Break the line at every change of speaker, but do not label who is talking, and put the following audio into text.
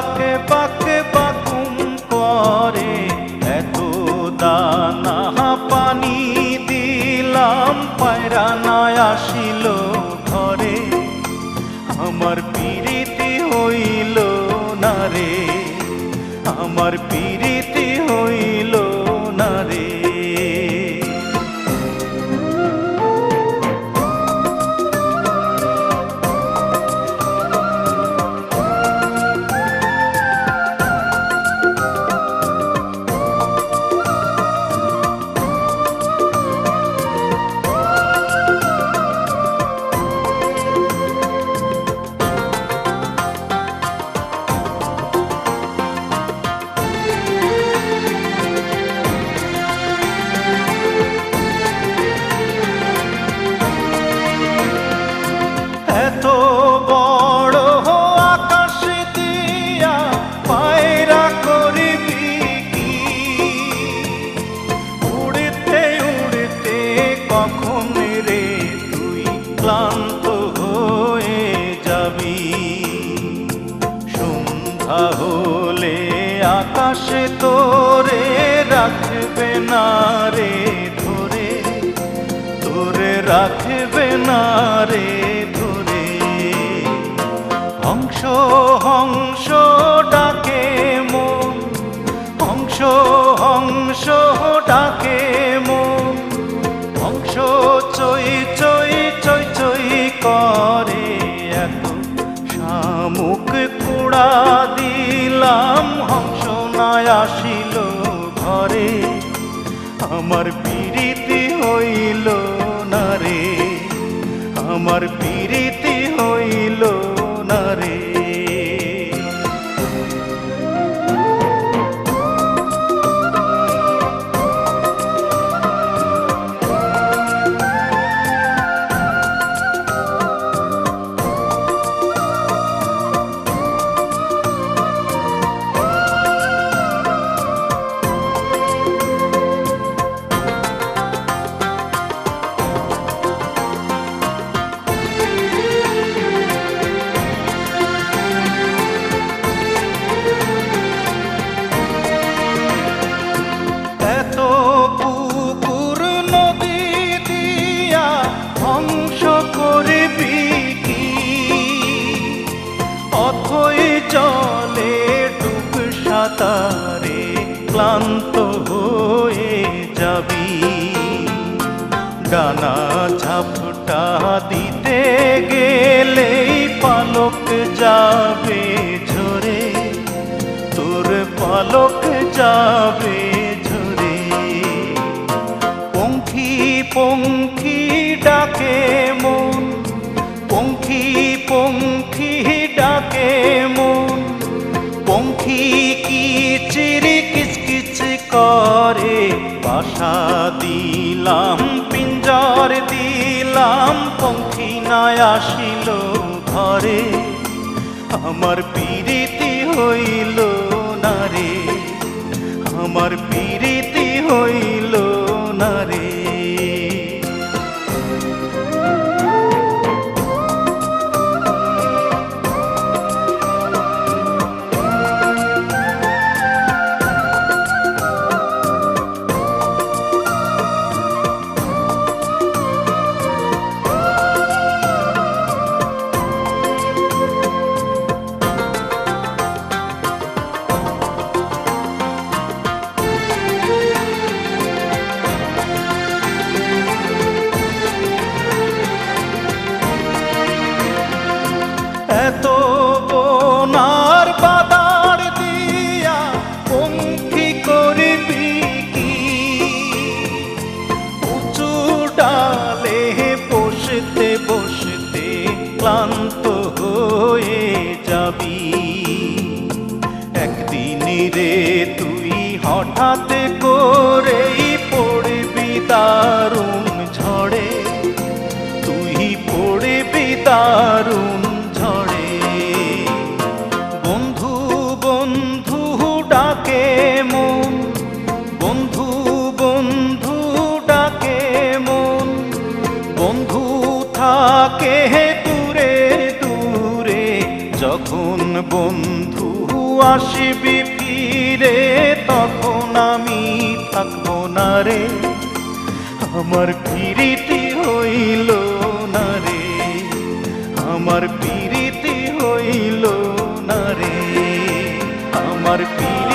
বাকে বাকে বাকুম করে, এত দানা পানি দিলাম পায়রা না আসিল ঘরে। আমার পিরিতি হইল না রে, আমার পিরিতি হইল না রে। এত বড় আকাশ দিয়া পায়রা করবি কি, উড়তে উড়তে কখন রে তুই ক্লান্ত হয়ে যাবি। সন্ধ্যা হলে আকাশে তোরে রাখবে না রে ধরে, তোরে রাখবে না রে ধরে। হংস হংস ডাকে মন, হংস হংস ডাকে মন, হংস চই চই চই চই করে। এত শামুক কুড়া দিলাম হংস না আসিল ঘরে। আমার পিরিতি হইল না রে, আমার পিরিতি হইল না রে। জলে ডুব সাঁতারে ক্লান্ত হয়ে যাবি। ডানা ঝাপটা দিতে গেলেই পালক যাবে ঝরে, তোর পালক যাবে ঝরে। পঙ্খী পঙ্খী ডাকে মন, পঙ্খী পঙ্খী ডাকে মন, পঙ্খী কিচির কিচকিচ করে। বাসা দিলাম পিঞ্জর দিলাম পঙ্খী না আসিল ঘরে। আমার পিরিতি হইল না রে, আমার পিরিতি হইল না রে। এত বোনার বাদার দিয়া পঙ্খী করবি কি, উঁচু ডালে বসতে বসতে ক্লান্ত হয়ে যাবি। একদিন রে তুই হঠাৎ করেই পড়বি দারুণ ঝড়ে, তুই পড়বি দারুণ ঝড়ে। বন্ধু বন্ধু ডাকে মন, বন্ধু বন্ধু ডাকে মন, বন্ধু থাকে দূরে দূরে। যখন বন্ধু আসবি ফিরে তখন আমি থাকবো না রে, আমার প্রীতি হইল না রে, আমার প্রীতি হইল না রে, আমার প্রীতি